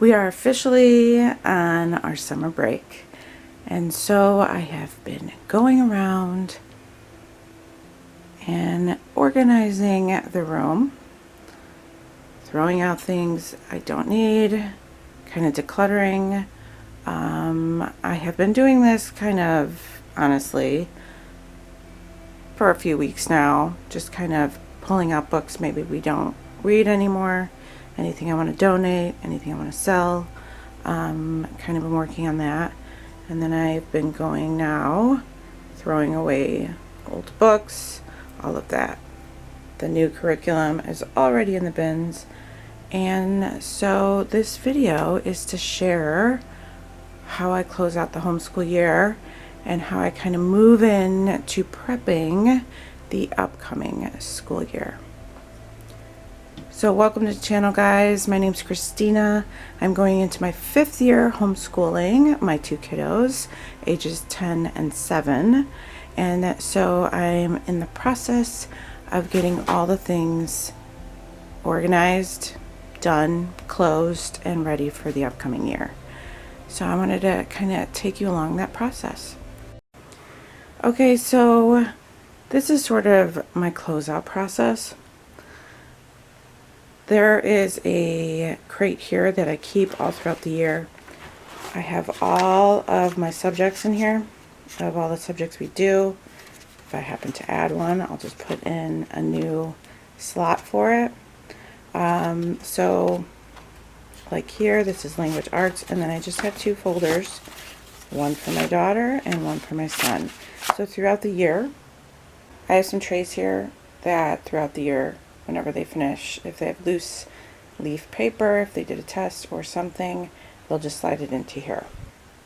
We are officially on our summer break, and so I have been going around and organizing the room, throwing out things I don't need, kind of decluttering. I have been doing this kind of honestly for a few weeks now, just kind of pulling out books maybe we don't read anymore, anything I want to donate, anything I want to sell. Kind of been working on that. And then I've been going now, throwing away old books, all of that. The new curriculum is already in the bins. And so this video is to share how I close out the homeschool year and how I kind of move in to prepping the upcoming school year. So welcome to the channel, guys. My name's Christina. I'm going into my 5th year homeschooling my 2 kiddos, ages 10 and 7. And so I'm in the process of getting all the things organized, done, closed, and ready for the upcoming year. So I wanted to kind of take you along that process. Okay, so this is sort of my closeout process. There is a crate here that I keep all throughout the year. I have all of my subjects in here, of all the subjects we do. If I happen to add one, I'll just put in a new slot for it. So like here, this is language arts, and then I just have 2 folders, one for my daughter and one for my son. So throughout the year, I have some trays here that throughout the year, whenever they finish, if they have loose leaf paper, if they did a test or something, they'll just slide it into here.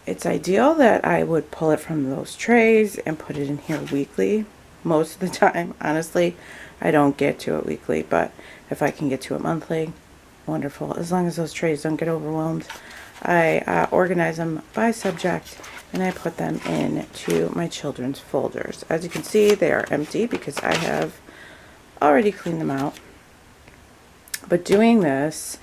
It's ideal that I would pull it from those trays and put it in here weekly. Most of the time, honestly, I don't get to it weekly, but if I can get to it monthly, wonderful. As long as those trays don't get overwhelmed, I organize them by subject and I put them into my children's folders. As you can see, they are empty because I have already cleaned them out. But doing this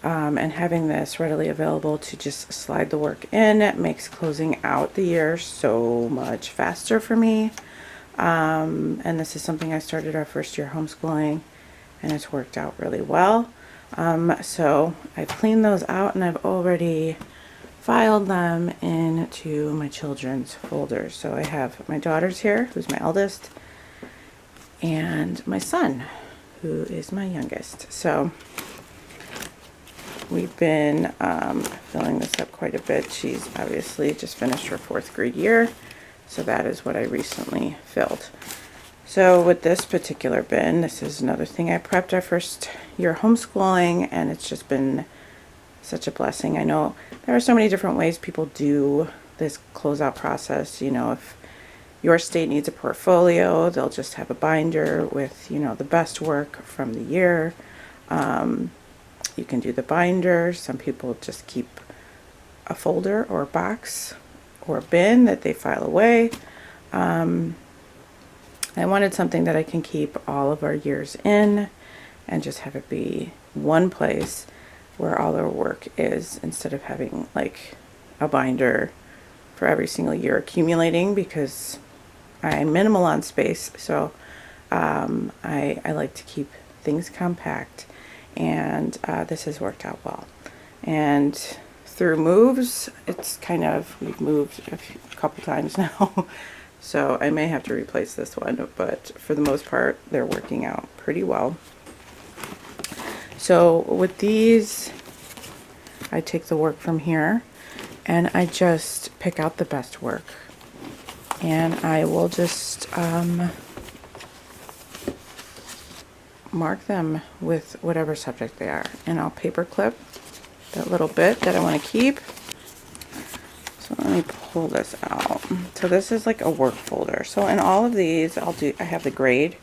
and having this readily available to just slide the work in makes closing out the year so much faster for me. And this is something I started our 1st year homeschooling, and it's worked out really well. So I've cleaned those out and I've already filed them into my children's folders. So I have my daughter's here, who's my eldest, and my son, who is my youngest. So we've been filling this up quite a bit. She's obviously just finished her 4th grade year, so that is what I recently filled. So with this particular bin, this is another thing I prepped our 1st year homeschooling, and it's just been such a blessing. I know there are so many different ways people do this closeout process. You know, if your state needs a portfolio, they'll just have a binder with, you know, the best work from the year. You can do the binder. Some people just keep a folder or a box or a bin that they file away. I wanted something that I can keep all of our years in and just have it be one place where all our work is, instead of having like a binder for every single year accumulating, because I'm minimal on space. So I like to keep things compact, and this has worked out well. And through moves, it's kind of, we've moved a couple times now. So I may have to replace this one, but for the most part, they're working out pretty well. So with these, I take the work from here and I just pick out the best work. And I will just mark them with whatever subject they are. And I'll paper clip that little bit that I want to keep. So let me pull this out. So this is like a work folder. So in all of these, I have the grade,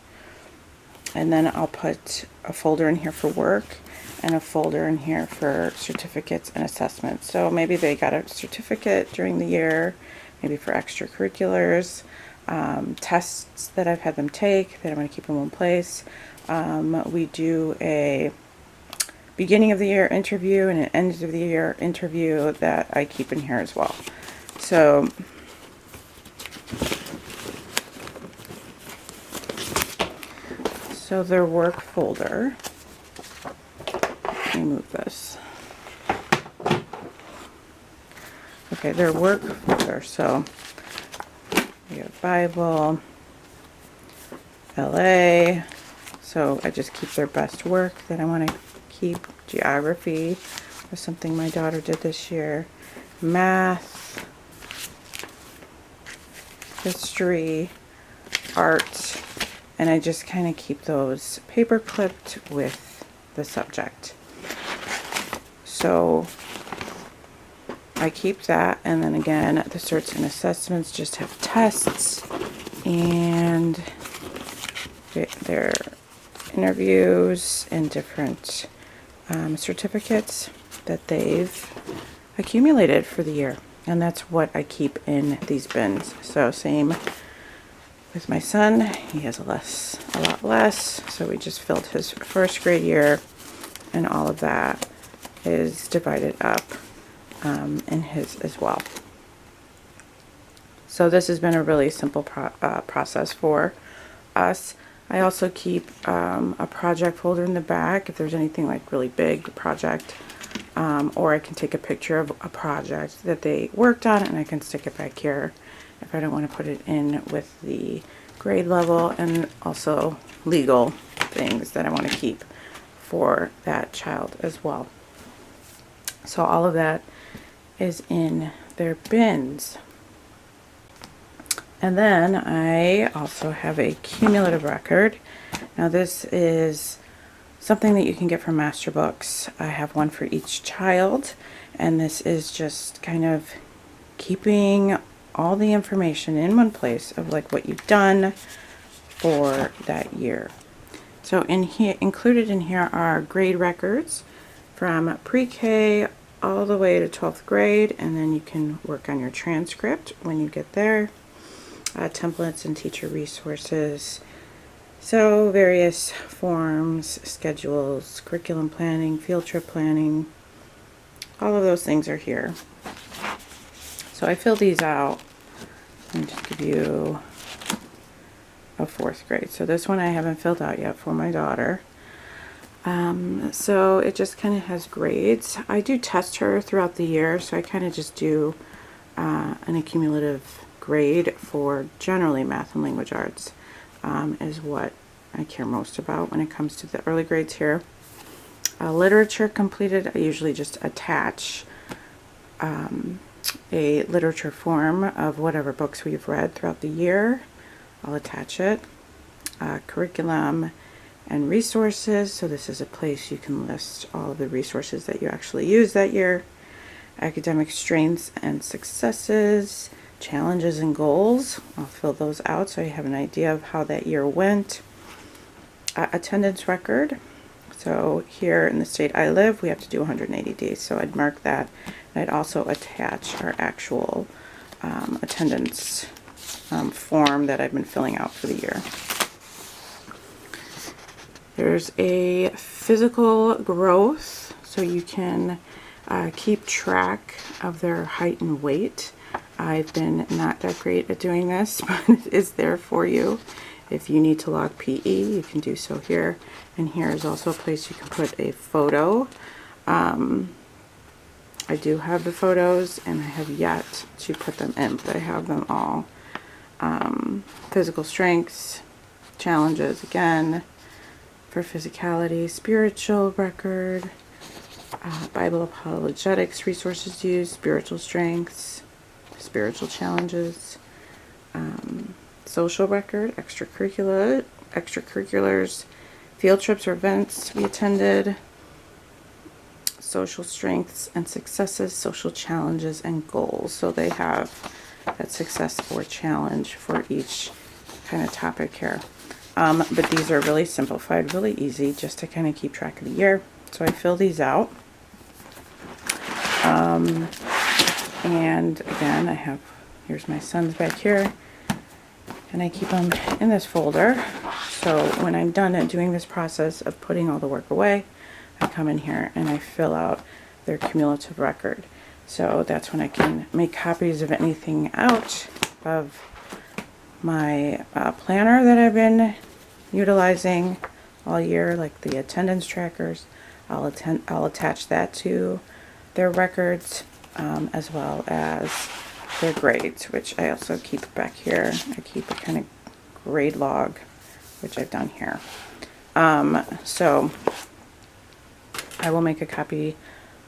and then I'll put a folder in here for work and a folder in here for certificates and assessments. So maybe they got a certificate during the year, maybe for extracurriculars, tests that I've had them take that I'm going to keep in one place. We do a beginning of the year interview and an end of the year interview that I keep in here as well. So their work folder, let me move this. Okay, their work folder, so we have Bible, LA, so I just keep their best work that I want to keep. Geography was something my daughter did this year. Math, history, art, and I just kind of keep those paper clipped with the subject. So I keep that, and then again, the certs and assessments just have tests and their interviews and different certificates that they've accumulated for the year. And that's what I keep in these bins. So same with my son. He has a lot less. So we just filled his first grade year, and all of that is divided up in his as well. So this has been a really simple process for us. I also keep a project folder in the back if there's anything like really big project, or I can take a picture of a project that they worked on and I can stick it back here if I don't want to put it in with the grade level, and also legal things that I want to keep for that child as well. So all of that is in their bins. And then I also have a cumulative record. Now this is something that you can get from Master Books. I have one for each child, and this is just kind of keeping all the information in one place of like what you've done for that year. So in here, included in here are grade records from pre-K all the way to 12th grade, and then you can work on your transcript when you get there. Templates and teacher resources. So various forms, schedules, curriculum planning, field trip planning, all of those things are here. So I fill these out. Let me just give you a 4th grade. So this one I haven't filled out yet for my daughter. So it just kind of has grades. I do test her throughout the year, so I kind of just do an accumulative grade for generally math and language arts is what I care most about when it comes to the early grades here. Literature completed, I usually just attach a literature form of whatever books we've read throughout the year. I'll attach it. Curriculum and resources, so this is a place you can list all of the resources that you actually use that year. Academic strengths and successes, challenges and goals. I'll fill those out so you have an idea of how that year went. Attendance record. So here in the state I live, we have to do 180 days. So I'd mark that. And I'd also attach our actual attendance form that I've been filling out for the year. There's a physical growth, so you can keep track of their height and weight. I've been not that great at doing this, but it is there for you. If you need to log PE, you can do so here. And here is also a place you can put a photo. I do have the photos, and I have yet to put them in, but I have them all. Physical strengths, challenges again, for physicality, spiritual record, Bible apologetics, resources used, spiritual strengths, spiritual challenges, social record, extracurriculars, field trips or events we attended, social strengths and successes, social challenges and goals. So they have that success or challenge for each kind of topic here. But these are really simplified, really easy, just to kind of keep track of the year. So I fill these out. And again, I have, here's my son's back here, and I keep them in this folder. So when I'm done at doing this process of putting all the work away, I come in here and I fill out their cumulative record. So that's when I can make copies of anything out of my planner that I've been utilizing all year, like the attendance trackers. I'll attach that to their records, as well as their grades, which I also keep back here. I keep a kind of grade log, which I've done here. So I will make a copy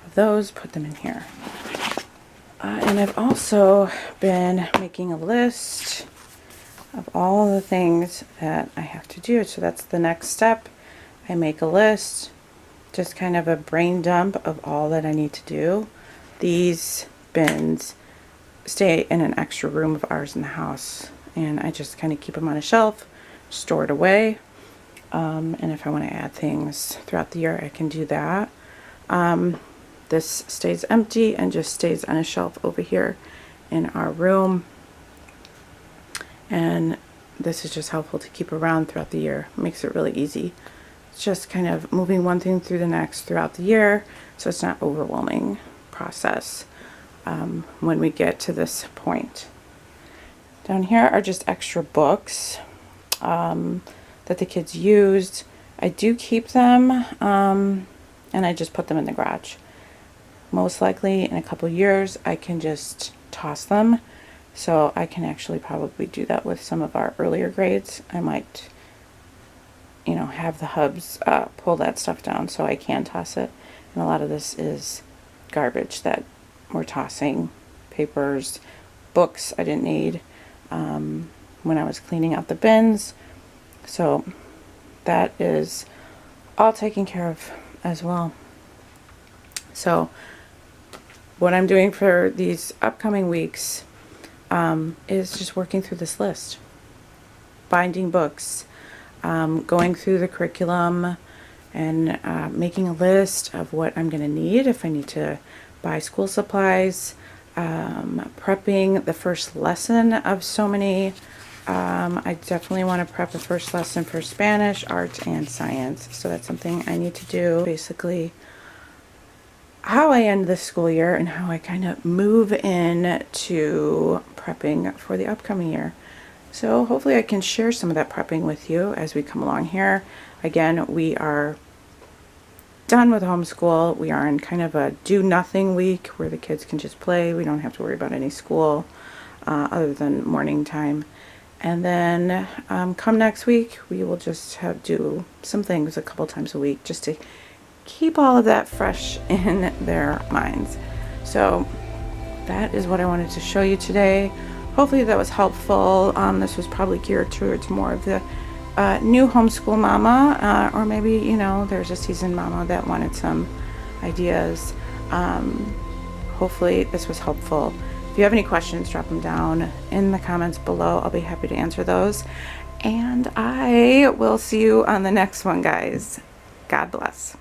of those, put them in here. And I've also been making a list of all the things that I have to do. So that's the next step. I make a list, just kind of a brain dump of all that I need to do. These bins stay in an extra room of ours in the house, and I just kind of keep them on a shelf, stored away. And if I want to add things throughout the year, I can do that. This stays empty and just stays on a shelf over here in our room. And this is just helpful to keep around throughout the year. Makes it really easy. It's just kind of moving one thing through the next throughout the year, so it's not overwhelming process when we get to this point. Down here are just extra books that the kids used. I do keep them, and I just put them in the garage. Most likely in a couple years I can just toss them, so I can actually probably do that with some of our earlier grades. I might, you know, have the hubs pull that stuff down so I can toss it. And a lot of this is garbage that we're tossing, papers, books I didn't need when I was cleaning out the bins. So that is all taken care of as well. So what I'm doing for these upcoming weeks is just working through this list, binding books, going through the curriculum, and making a list of what I'm going to need if I need to buy school supplies, prepping the first lesson of so many. I definitely want to prep a first lesson for Spanish, art, and science. So that's something I need to do. Basically, how I end this school year and how I kind of move in to prepping for the upcoming year. So hopefully I can share some of that prepping with you as we come along here. Again, we are done with homeschool. We are in kind of a do nothing week where the kids can just play. We don't have to worry about any school other than morning time. And then come next week, we will just do some things a couple times a week just to keep all of that fresh in their minds. So that is what I wanted to show you today. Hopefully that was helpful. This was probably geared towards more of the new homeschool mama, or maybe, you know, there's a seasoned mama that wanted some ideas. Hopefully this was helpful. If you have any questions, drop them down in the comments below. I'll be happy to answer those. And I will see you on the next one, guys. God bless.